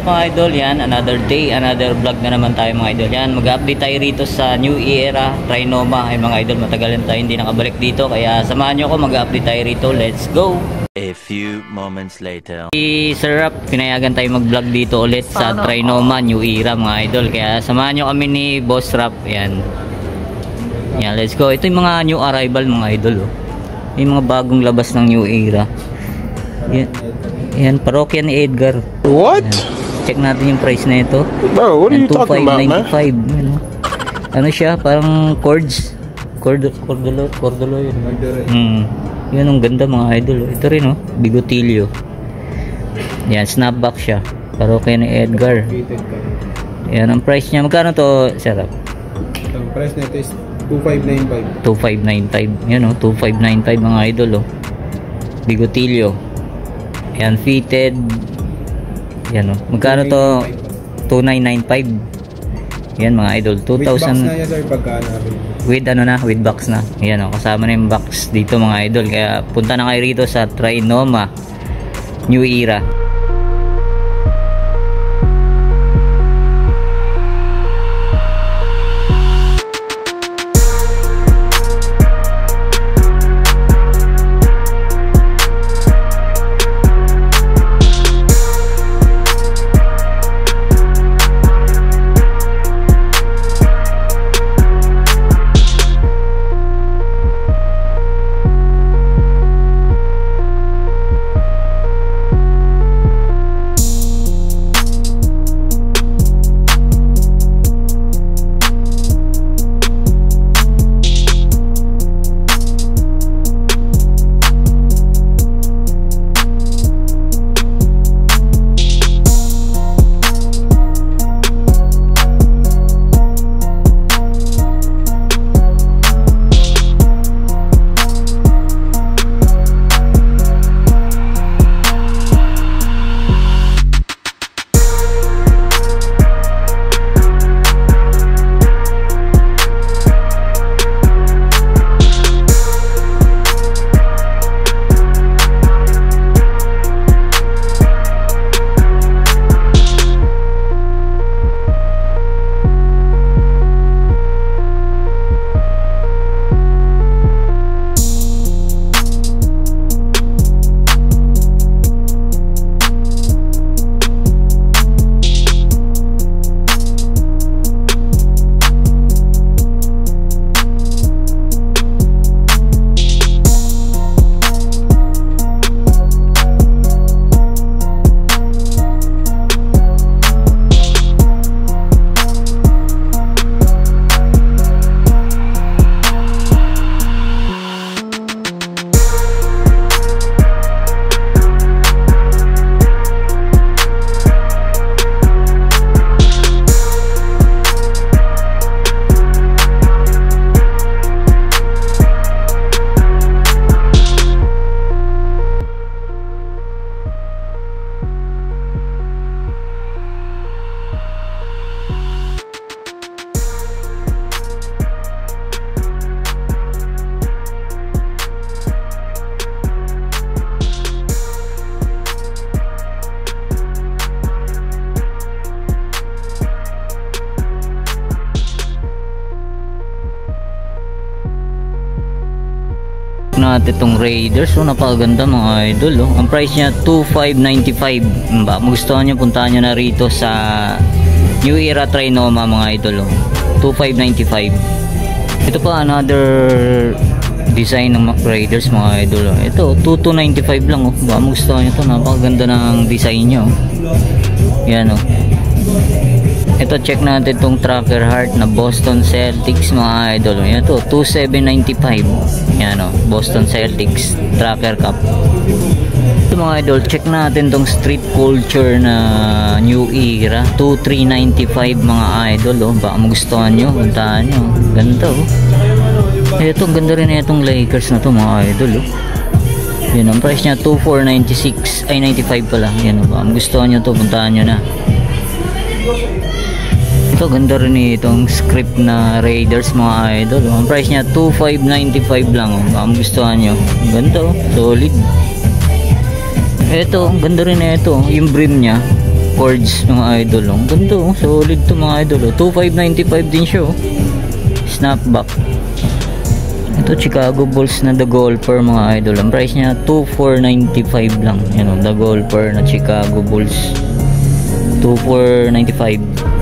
Mga idol, yan, another day, another vlog na naman tayo mga idol. Yan, mag-update tayo rito sa New Era Trinoma. Ay mga idol, matagal na tayo hindi nakabalik dito, kaya samahan nyo ako, mag-update tayo rito. Let's go! A few moments later. Si Sir Rap, pinayagan tayo mag-vlog dito ulit sa Trinoma New Era mga idol, kaya samahan nyo kami ni Boss Rap. Yan, yan, let's go. Ito yung mga new arrival mga idol, oh. Yung mga bagong labas ng New Era. Yan, yan, parokya ni Edgar. What? Yan. Check natin yung price na ito. Bro, what are you talking about, man? 2595. Ano siya? Parang cords. Cordolo yun. Yun ang ganda mga idol. Ito rin, oh. Bigotilio. Yan, snapback siya. Parokya ni Edgar. Yan, ang price niya. Magkano to, Sarap? Ang price nito is 2595. 2595. Yan, oh. 2595 mga idol, oh. Bigotilio. Yan, fitted. Yan, oh. Magkano to? 2995. Yan mga idol, 2000. With box na yan, sir, pagkano? With ano na, with box na. Yan, oh. Kasama na yung box dito mga idol. Kaya punta na kayo rito sa Trinoma New Era. natin itong Raiders. So napakaganda mga idol, oh. Ang price niya 2595. Ba, magustuhan nyo, puntahan nyo na rito sa New Era Trinoma mga idol, oh. 2595. Ito pa another design ng Raiders mga idol, oh. Ito 2295 lang, oh. Ba, magustuhan nyo ito, napakaganda ng design nyo, oh. Yan, oh. Ito, check natin itong tracker heart na Boston Celtics mga idol. Yan ito, 2795. Yan o, Boston Celtics tracker cup. Ito mga idol, check natin itong street culture na New Era, 2395 mga idol, oh. Baka magustuhan nyo, puntahan nyo. Ganda, oh. Ito, ganda rin na itong Lakers na to mga idol. Oh. Yan, ang price niya 2496 ay 95 pala. Yan, oh, gusto nyo to, puntahan nyo na. Ito, ganda rin itong script na Raiders mga idol. Oh. Ang price niya 2595 lang. Oh. Gusto nyo. Ganda, oh. Solid. Ito, ang ganda rin na ito. Yung brim niya, cords mga idol. Ang ganda, oh. Solid to mga idol. Oh. 2595 din siya. Oh. Snapback. Ito, Chicago Bulls na The Golfer mga idol. Ang price niya 2495 lang. Yan, oh, The Golfer na Chicago Bulls. 2495.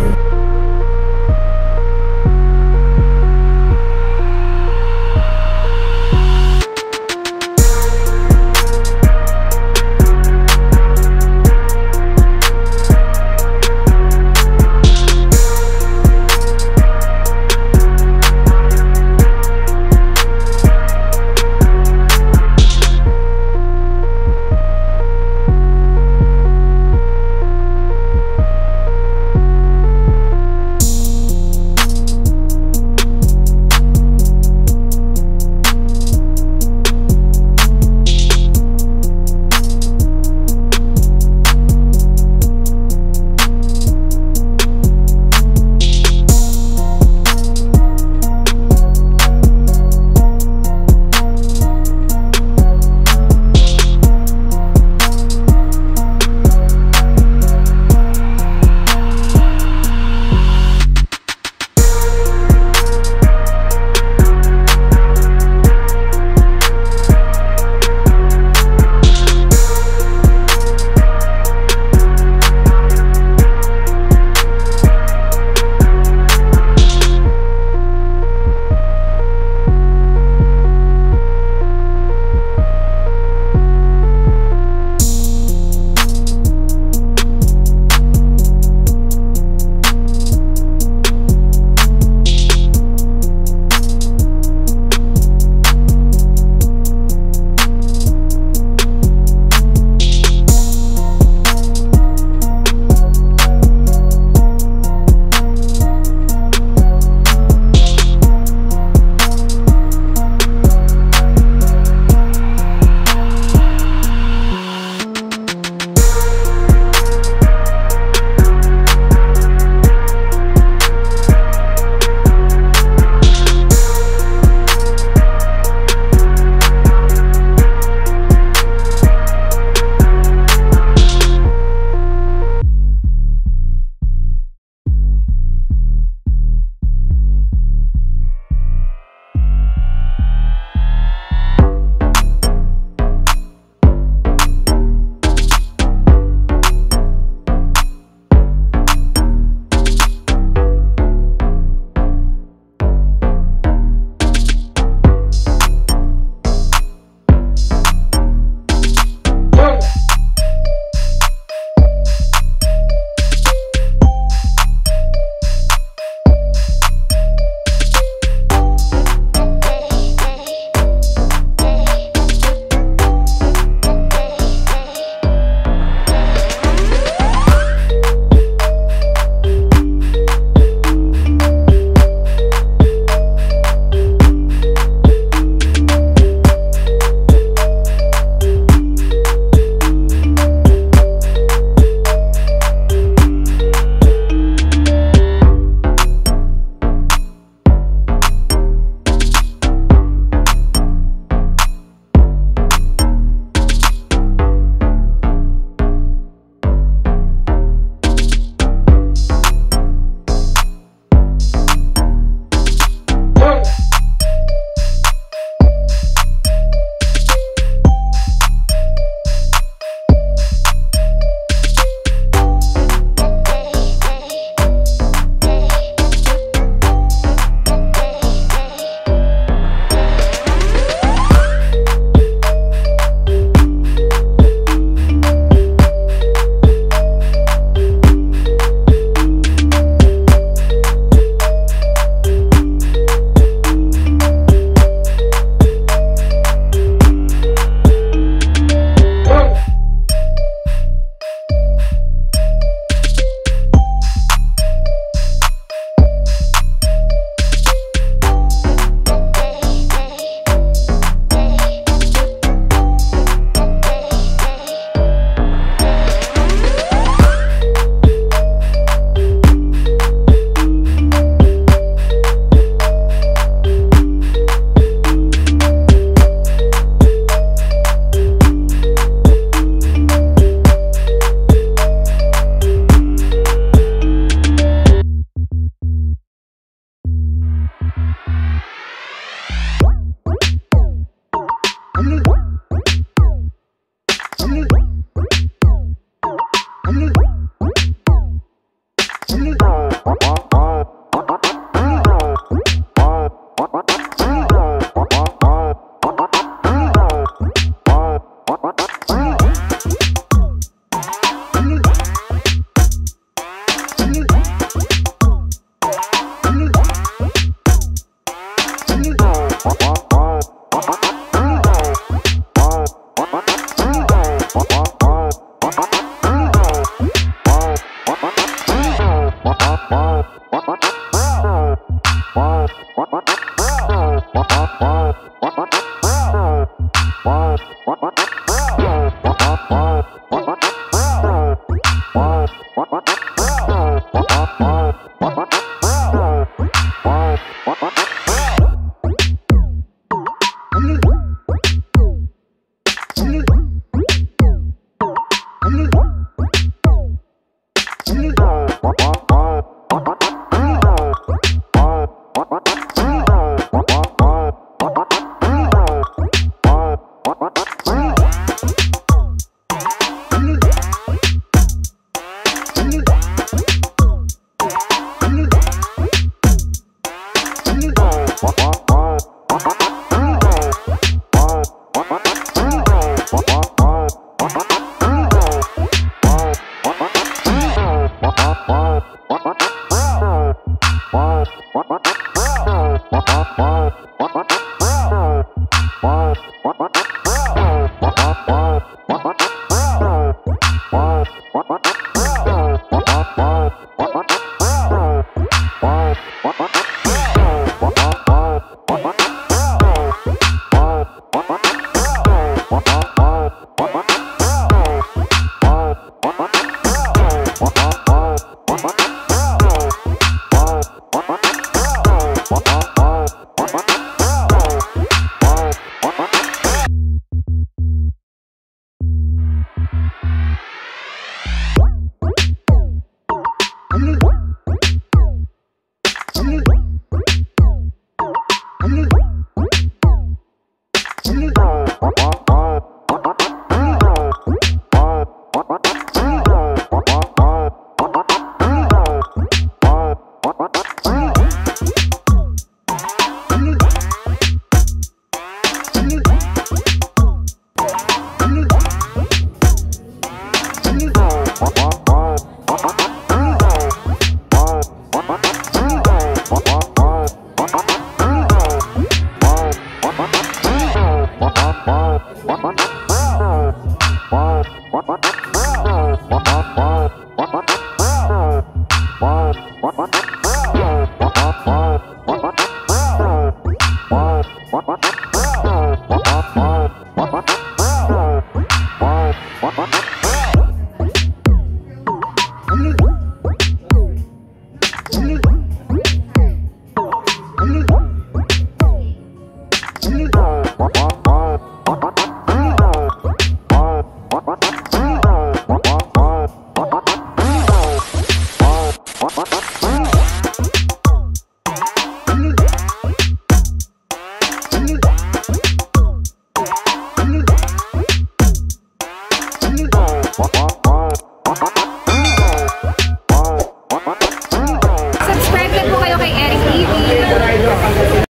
What?